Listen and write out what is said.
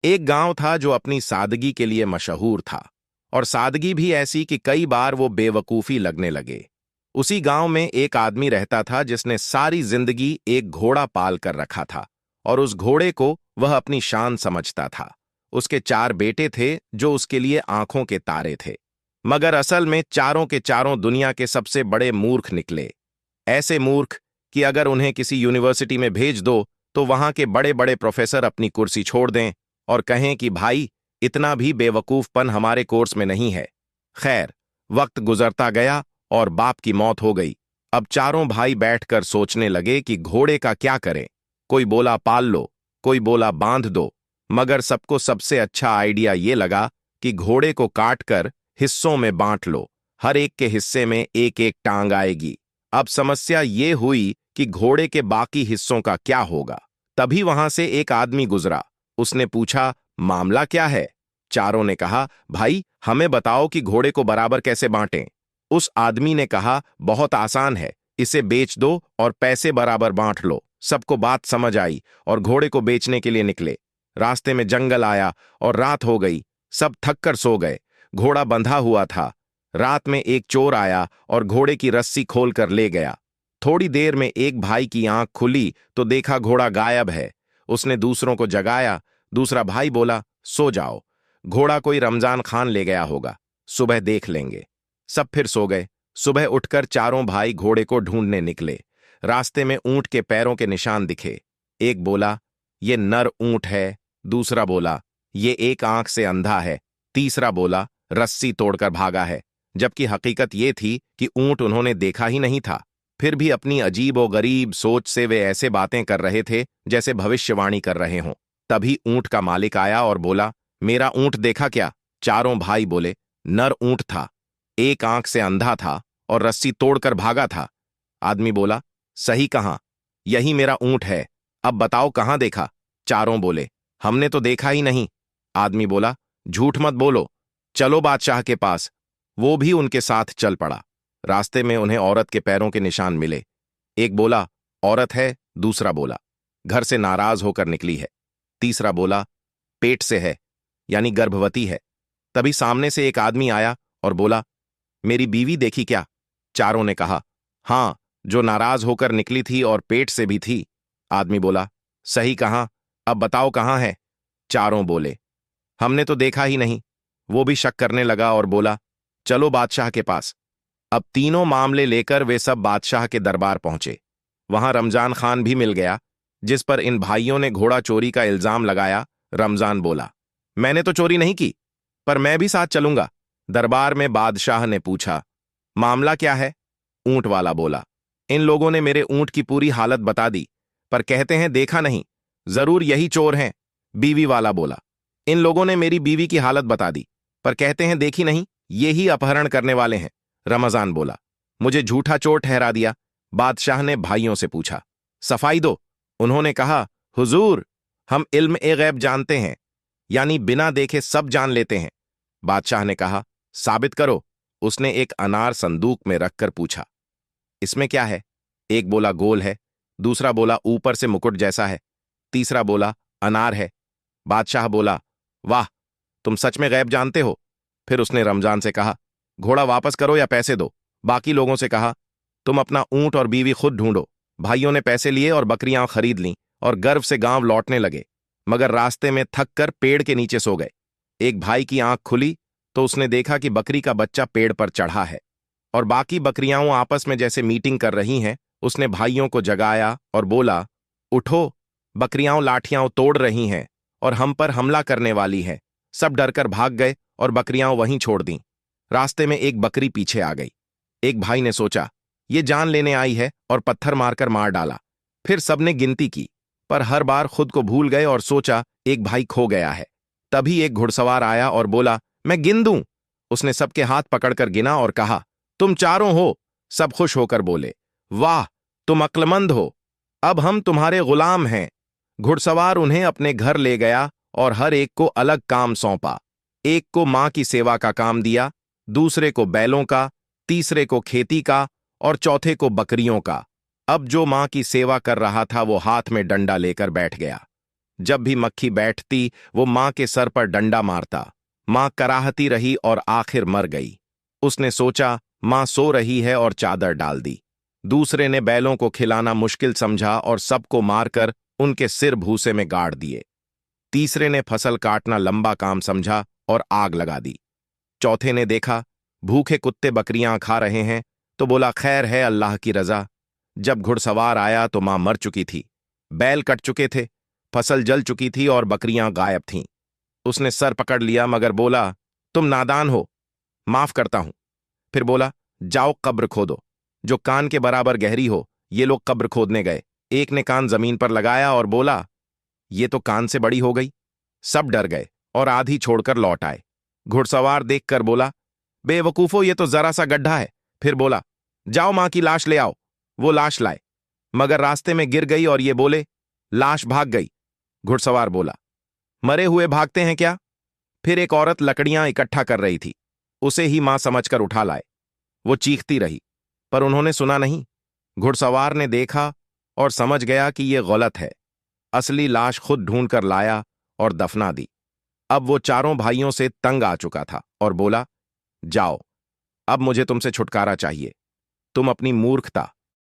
एक गांव था जो अपनी सादगी के लिए मशहूर था, और सादगी भी ऐसी कि कई बार वो बेवकूफी लगने लगे। उसी गांव में एक आदमी रहता था जिसने सारी जिंदगी एक घोड़ा पाल कर रखा था, और उस घोड़े को वह अपनी शान समझता था। उसके 4 बेटे थे जो उसके लिए आंखों के तारे थे, मगर असल में चारों के चारों दुनिया के सबसे बड़े मूर्ख निकले। ऐसे मूर्ख कि अगर उन्हें किसी यूनिवर्सिटी में भेज दो तो वहां के बड़े बड़े प्रोफेसर अपनी कुर्सी छोड़ दें और कहें कि भाई, इतना भी बेवकूफपन हमारे कोर्स में नहीं है। खैर, वक्त गुजरता गया और बाप की मौत हो गई। अब चारों भाई बैठकर सोचने लगे कि घोड़े का क्या करें। कोई बोला पाल लो, कोई बोला बांध दो, मगर सबको सबसे अच्छा आइडिया ये लगा कि घोड़े को काट कर हिस्सों में बांट लो, हर एक के हिस्से में एक एक टांग आएगी। अब समस्या ये हुई कि घोड़े के बाकी हिस्सों का क्या होगा। तभी वहां से एक आदमी गुजरा। उसने पूछा, मामला क्या है? चारों ने कहा, भाई हमें बताओ कि घोड़े को बराबर कैसे बांटें। उस आदमी ने कहा, बहुत आसान है, इसे बेच दो और पैसे बराबर बांट लो। सबको बात समझ आई और घोड़े को बेचने के लिए निकले। रास्ते में जंगल आया और रात हो गई। सब थक कर सो गए। घोड़ा बंधा हुआ था। रात में एक चोर आया और घोड़े की रस्सी खोलकर ले गया। थोड़ी देर में एक भाई की आंख खुली तो देखा घोड़ा गायब है। उसने दूसरों को जगाया। दूसरा भाई बोला, सो जाओ, घोड़ा कोई रमजान खान ले गया होगा, सुबह देख लेंगे। सब फिर सो गए। सुबह उठकर चारों भाई घोड़े को ढूंढने निकले। रास्ते में ऊंट के पैरों के निशान दिखे। एक बोला, ये नर ऊंट है। दूसरा बोला, ये एक आंख से अंधा है। तीसरा बोला, रस्सी तोड़कर भागा है। जबकि हकीकत ये थी कि ऊंट उन्होंने देखा ही नहीं था। फिर भी अपनी अजीब और गरीब सोच से वे ऐसे बातें कर रहे थे जैसे भविष्यवाणी कर रहे हों। तभी ऊंट का मालिक आया और बोला, मेरा ऊंट देखा क्या? चारों भाई बोले, नर ऊंट था, एक आंख से अंधा था और रस्सी तोड़कर भागा था। आदमी बोला, सही कहा, यही मेरा ऊंट है। अब बताओ कहां देखा? चारों बोले, हमने तो देखा ही नहीं। आदमी बोला, झूठ मत बोलो, चलो बादशाह के पास। वो भी उनके साथ चल पड़ा। रास्ते में उन्हें औरत के पैरों के निशान मिले। एक बोला, औरत है। दूसरा बोला, घर से नाराज होकर निकली है। तीसरा बोला, पेट से है, यानी गर्भवती है। तभी सामने से एक आदमी आया और बोला, मेरी बीवी देखी क्या? चारों ने कहा, हां, जो नाराज होकर निकली थी और पेट से भी थी। आदमी बोला, सही कहा, अब बताओ कहां है? चारों बोले, हमने तो देखा ही नहीं। वो भी शक करने लगा और बोला, चलो बादशाह के पास। अब तीनों मामले लेकर वे सब बादशाह के दरबार पहुंचे। वहां रमजान खान भी मिल गया, जिस पर इन भाइयों ने घोड़ा चोरी का इल्जाम लगाया। रमजान बोला, मैंने तो चोरी नहीं की, पर मैं भी साथ चलूंगा। दरबार में बादशाह ने पूछा, मामला क्या है? ऊंट वाला बोला, इन लोगों ने मेरे ऊंट की पूरी हालत बता दी, पर कहते हैं देखा नहीं, जरूर यही चोर हैं। बीवी वाला बोला, इन लोगों ने मेरी बीवी की हालत बता दी, पर कहते हैं देखी नहीं, ये ही अपहरण करने वाले हैं। रमजान बोला, मुझे झूठा चोर ठहरा दिया। बादशाह ने भाइयों से पूछा, सफाई दो। उन्होंने कहा, हुजूर, हम इल्म ए गैब जानते हैं, यानी बिना देखे सब जान लेते हैं। बादशाह ने कहा, साबित करो। उसने एक अनार संदूक में रखकर पूछा, इसमें क्या है? एक बोला गोल है। दूसरा बोला ऊपर से मुकुट जैसा है। तीसरा बोला अनार है। बादशाह बोला, वाह, तुम सच में गैब जानते हो। फिर उसने रमजान से कहा, घोड़ा वापस करो या पैसे दो। बाकी लोगों से कहा, तुम अपना ऊंट और बीवी खुद ढूंढो। भाइयों ने पैसे लिए और बकरियां खरीद लीं और गर्व से गांव लौटने लगे, मगर रास्ते में थक कर पेड़ के नीचे सो गए। एक भाई की आंख खुली तो उसने देखा कि बकरी का बच्चा पेड़ पर चढ़ा है और बाकी बकरियां आपस में जैसे मीटिंग कर रही हैं। उसने भाइयों को जगाया और बोला, उठो, बकरियां लाठियां तोड़ रही हैं और हम पर हमला करने वाली हैं। सब डरकर भाग गए और बकरियां वहीं छोड़ दीं। रास्ते में एक बकरी पीछे आ गई। एक भाई ने सोचा, ये जान लेने आई है, और पत्थर मारकर मार डाला। फिर सबने गिनती की, पर हर बार खुद को भूल गए और सोचा एक भाई खो गया है। तभी एक घुड़सवार आया और बोला, मैं गिन दूं। उसने सबके हाथ पकड़कर गिना और कहा, तुम चारों हो। सब खुश होकर बोले, वाह, तुम अक्लमंद हो, अब हम तुम्हारे गुलाम हैं। घुड़सवार उन्हें अपने घर ले गया और हर एक को अलग काम सौंपा। एक को मां की सेवा का काम दिया, दूसरे को बैलों का, तीसरे को खेती का और चौथे को बकरियों का। अब जो मां की सेवा कर रहा था वो हाथ में डंडा लेकर बैठ गया। जब भी मक्खी बैठती वो मां के सर पर डंडा मारता। मां कराहती रही और आखिर मर गई। उसने सोचा मां सो रही है और चादर डाल दी। दूसरे ने बैलों को खिलाना मुश्किल समझा और सबको मारकर उनके सिर भूसे में गाड़ दिए। तीसरे ने फसल काटना लंबा काम समझा और आग लगा दी। चौथे ने देखा भूखे कुत्ते बकरियां खा रहे हैं तो बोला खैर है अल्लाह की रजा। जब घुड़सवार आया तो मां मर चुकी थी, बैल कट चुके थे, फसल जल चुकी थी और बकरियां गायब थीं। उसने सर पकड़ लिया मगर बोला तुम नादान हो, माफ करता हूं। फिर बोला जाओ कब्र खोदो, जो कान के बराबर गहरी हो। ये लोग कब्र खोदने गए। एक ने कान जमीन पर लगाया और बोला ये तो कान से बड़ी हो गई। सब डर गए और आधी छोड़कर लौट आए। घुड़सवार देखकर बोला बेवकूफो, ये तो जरा सा गड्ढा है। फिर बोला जाओ मां की लाश ले आओ। वो लाश लाए मगर रास्ते में गिर गई और ये बोले लाश भाग गई। घुड़सवार बोला मरे हुए भागते हैं क्या? फिर एक औरत लकड़ियां इकट्ठा कर रही थी, उसे ही मां समझकर उठा लाए। वो चीखती रही पर उन्होंने सुना नहीं। घुड़सवार ने देखा और समझ गया कि यह गलत है। असली लाश खुद ढूंढकर लाया और दफना दी। अब वो चारों भाइयों से तंग आ चुका था और बोला जाओ, अब मुझे तुमसे छुटकारा चाहिए। तुम अपनी मूर्खता